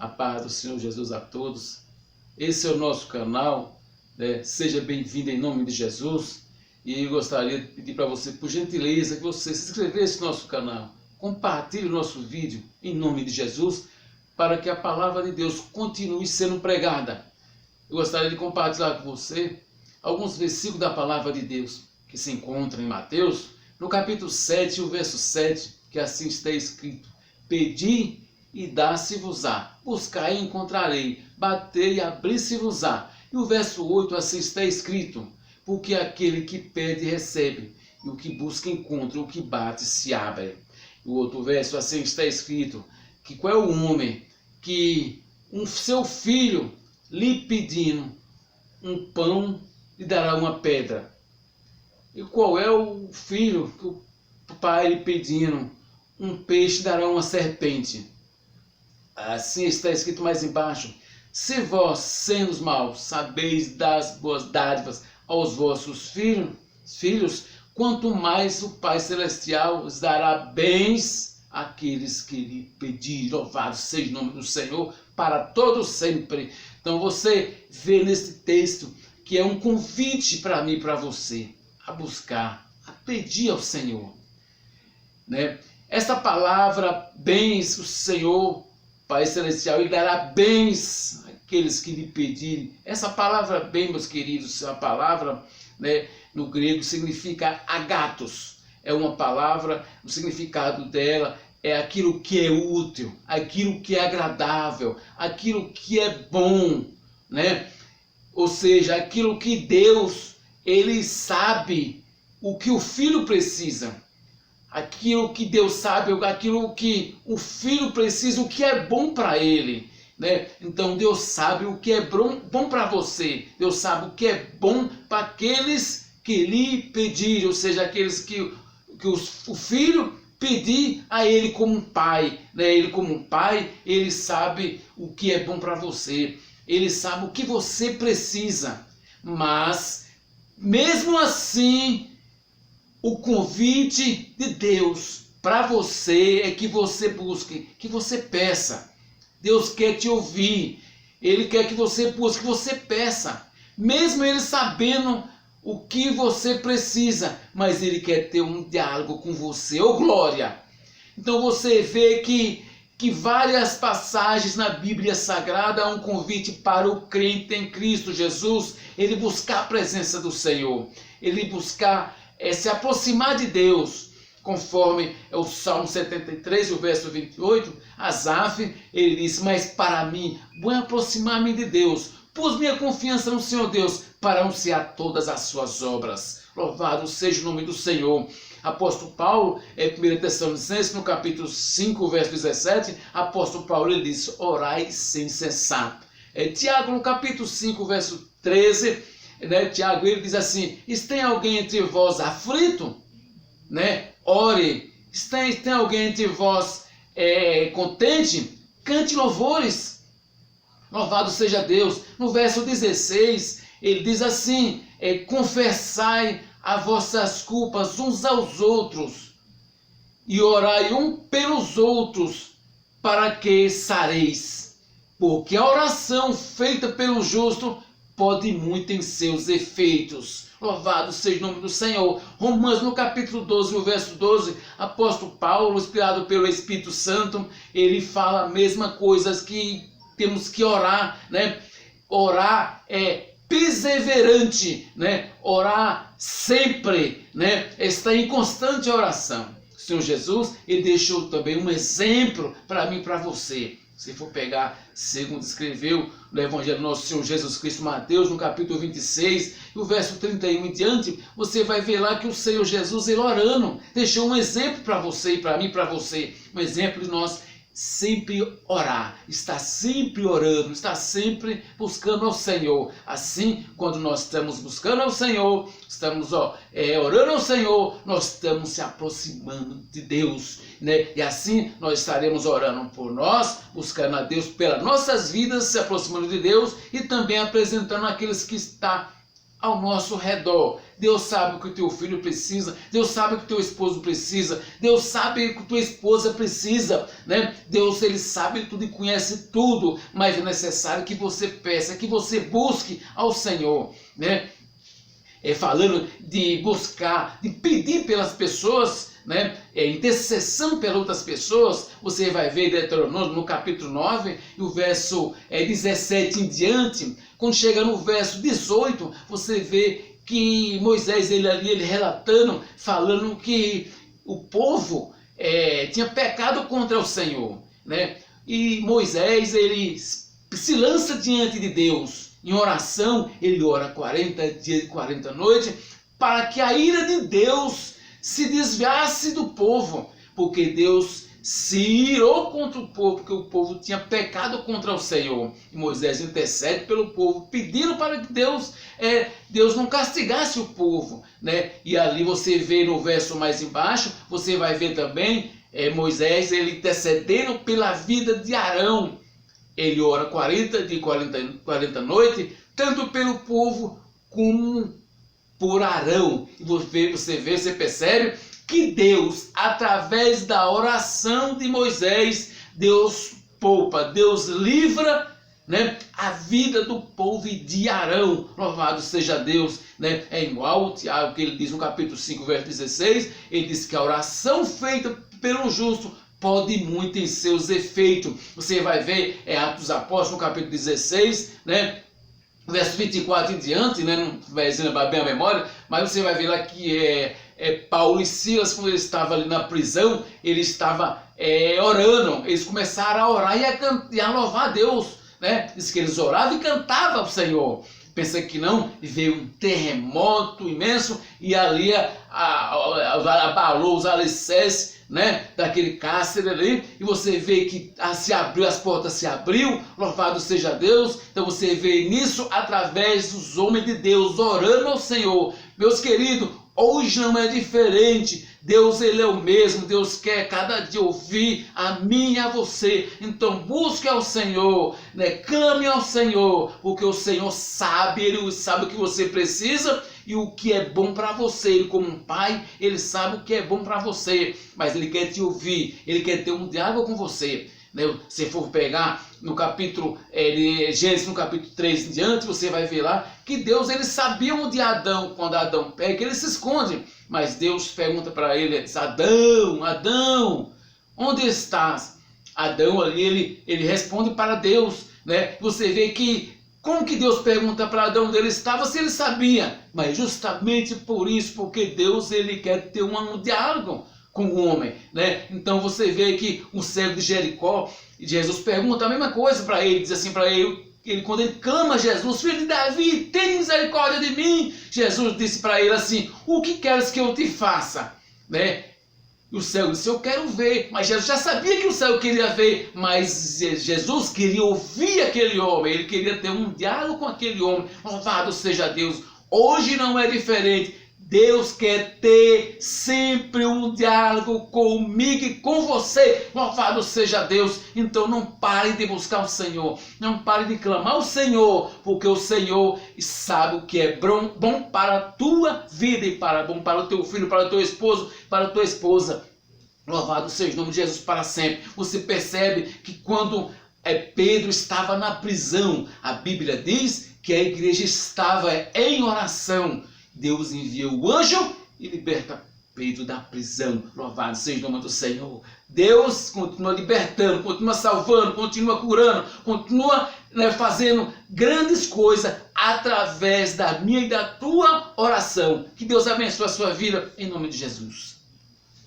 A paz do Senhor Jesus a todos. Esse é o nosso canal, né? Seja bem-vindo em nome de Jesus. E eu gostaria de pedir para você, por gentileza, que você se inscrevesse no nosso canal, compartilhe o nosso vídeo em nome de Jesus, para que a palavra de Deus continue sendo pregada. Eu gostaria de compartilhar com você alguns versículos da palavra de Deus que se encontram em Mateus, no capítulo 7, o verso 7, que assim está escrito: Pedi e dá-se-vos-á, buscai e encontrarei, batei e abri-se-vos-á. E o verso 8, assim está escrito: Porque aquele que pede recebe, e o que busca encontra, o que bate se abre. E o outro verso, assim está escrito: que qual é o homem que seu filho lhe pedindo um pão lhe dará uma pedra? E qual é o filho que o pai lhe pedindo um peixe dará uma serpente? Assim está escrito mais embaixo: se vós, sendo os maus, sabeis dar as boas dádivas aos vossos filhos, quanto mais o Pai Celestial os dará bens àqueles que lhe pedirem. Louvado seja o nome do Senhor para todo sempre. Então você vê nesse texto que é um convite para mim e para você a buscar, a pedir ao Senhor, né? Essa palavra bens, o Senhor Pai Celestial, Ele dará bens àqueles que lhe pedirem. Essa palavra bem, meus queridos, a palavra, né, no grego significa agathos. É uma palavra, o significado dela é aquilo que é útil, aquilo que é agradável, aquilo que é bom, né? Ou seja, aquilo que Deus, Ele sabe o que o filho precisa. Aquilo que Deus sabe, aquilo que o filho precisa, o que é bom para ele, né? Então Deus sabe o que é bom para você. Deus sabe o que é bom para aqueles que lhe pedirem, ou seja, aqueles que o filho pedir a ele como um pai, né? Ele como um pai, ele sabe o que é bom para você. Ele sabe o que você precisa. Mas mesmo assim, o convite de Deus para você é que você busque, que você peça. Deus quer te ouvir. Ele quer que você busque, que você peça. Mesmo Ele sabendo o que você precisa, mas Ele quer ter um diálogo com você. Ô glória! Então você vê que várias passagens na Bíblia Sagrada há um convite para o crente em Cristo Jesus, ele buscar a presença do Senhor, ele buscar se aproximar de Deus, conforme é o Salmo 73, o verso 28, Asaf, ele diz: mas para mim, bom aproximar-me de Deus, pus minha confiança no Senhor Deus, para anunciar todas as suas obras. Louvado seja o nome do Senhor. Apóstolo Paulo, em 1 Tessalonicenses, no capítulo 5, verso 17, apóstolo Paulo ele diz: orai sem cessar. Tiago, no capítulo 5, verso 13, né, Tiago ele diz assim: se tem alguém entre vós aflito, né, ore. Se tem alguém entre vós contente, cante louvores. Louvado seja Deus. No verso 16, ele diz assim: confessai as vossas culpas uns aos outros e orai um pelos outros, para que sareis. Porque a oração feita pelo justo pode muito em seus efeitos. Louvado seja o nome do Senhor. Romanos, no capítulo 12, o verso 12, apóstolo Paulo, inspirado pelo Espírito Santo, ele fala a mesma coisa, que temos que orar, né? Orar é perseverante, né? Orar sempre, né? Está em constante oração. O Senhor Jesus, ele deixou também um exemplo para mim e para você. Se for pegar, segundo escreveu no Evangelho do nosso Senhor Jesus Cristo, Mateus, no capítulo 26, e o verso 31 em diante, você vai ver lá que o Senhor Jesus, ele orando, deixou um exemplo para você e para mim e para você. Um exemplo de nós sempre orar, estar sempre orando, estar sempre buscando ao Senhor. Assim, quando nós estamos buscando ao Senhor, estamos orando ao Senhor, nós estamos se aproximando de Deus, né? E assim nós estaremos orando por nós, buscando a Deus pelas nossas vidas, se aproximando de Deus e também apresentando aqueles que estão ao nosso redor, Deus sabe o que o teu filho precisa, Deus sabe o que o teu esposo precisa, Deus sabe o que a tua esposa precisa, né? Deus, ele sabe tudo e conhece tudo, mas é necessário que você peça, que você busque ao Senhor, né? Falando de buscar, de pedir pelas pessoas, né? Intercessão pelas outras pessoas. Você vai ver Deuteronômio no capítulo 9, e o verso 17 em diante. Quando chega no verso 18, você vê que Moisés, ele relatando, falando que o povo tinha pecado contra o Senhor, né? E Moisés, ele se lança diante de Deus. Em oração, ele ora 40 dias e 40 noites, para que a ira de Deus se desviasse do povo, porque Deus se irou contra o povo, porque o povo tinha pecado contra o Senhor. E Moisés intercede pelo povo, pedindo para que Deus não castigasse o povo, né? E ali você vê no verso mais embaixo, você vai ver também Moisés, ele intercedendo pela vida de Arão. Ele ora 40 noites, tanto pelo povo como por Arão. E você percebe que Deus, através da oração de Moisés, Deus poupa, Deus livra, né, a vida do povo e de Arão. Louvado seja Deus, né? É igual Tiago, que ele diz no capítulo 5, verso 16, ele diz que a oração feita pelo justo pode muito em seus efeitos. Você vai ver Atos dos Apóstolos, no capítulo 16, né? Verso 24 em diante, né? Não vai lembrar bem a memória, mas você vai ver lá que Paulo e Silas, quando eles estavam ali na prisão, eles estavam orando. Eles começaram a orar e a louvar a Deus, né? Diz que eles oravam e cantavam ao Senhor. Pensa que não, e veio um terremoto imenso e ali abalou os alicerces, né, daquele cárcere ali, e você vê que se abriu, as portas se abriu, louvado seja Deus. Então você vê nisso através dos homens de Deus orando ao Senhor. Meus queridos, hoje não é diferente. Deus, ele é o mesmo. Deus quer cada dia ouvir a mim e a você. Então busque ao Senhor, né? Clame ao Senhor, porque o Senhor sabe, ele sabe o que você precisa e o que é bom para você. Ele, como um pai, ele sabe o que é bom para você, mas ele quer te ouvir, ele quer ter um diálogo com você, né? Se for pegar no capítulo Gênesis, no capítulo 3 em diante, você vai ver lá que Deus, ele sabia onde Adão, quando Adão peca, ele se esconde, mas Deus pergunta para ele, diz, Adão, Adão, onde estás? Adão ali, ele responde para Deus, né? Você vê que como que Deus pergunta para Adão onde ele estava, se ele sabia? Mas justamente por isso, porque Deus, ele quer ter um diálogo com o homem, né? Então você vê que o cego de Jericó, Jesus pergunta a mesma coisa para ele, diz assim para ele, quando ele clama a Jesus, filho de Davi, tem misericórdia de mim. Jesus disse para ele assim, o que queres que eu te faça? Né? E o cego disse, eu quero ver. Mas Jesus já sabia que o cego queria ver, mas Jesus queria ouvir aquele homem, ele queria ter um diálogo com aquele homem. Louvado seja Deus. Hoje não é diferente. Deus quer ter sempre um diálogo comigo e com você. Louvado seja Deus. Então não pare de buscar o Senhor. Não pare de clamar ao Senhor, porque o Senhor sabe o que é bom para a tua vida e bom para o teu filho, para o teu esposo, para a tua esposa. Louvado seja o nome de Jesus para sempre. Você percebe que quando Pedro estava na prisão, a Bíblia diz que a igreja estava em oração. Deus envia o anjo e liberta Pedro da prisão. Louvado seja o nome do Senhor. Deus continua libertando, continua salvando, continua curando, continua, né, fazendo grandes coisas através da minha e da tua oração. Que Deus abençoe a sua vida em nome de Jesus.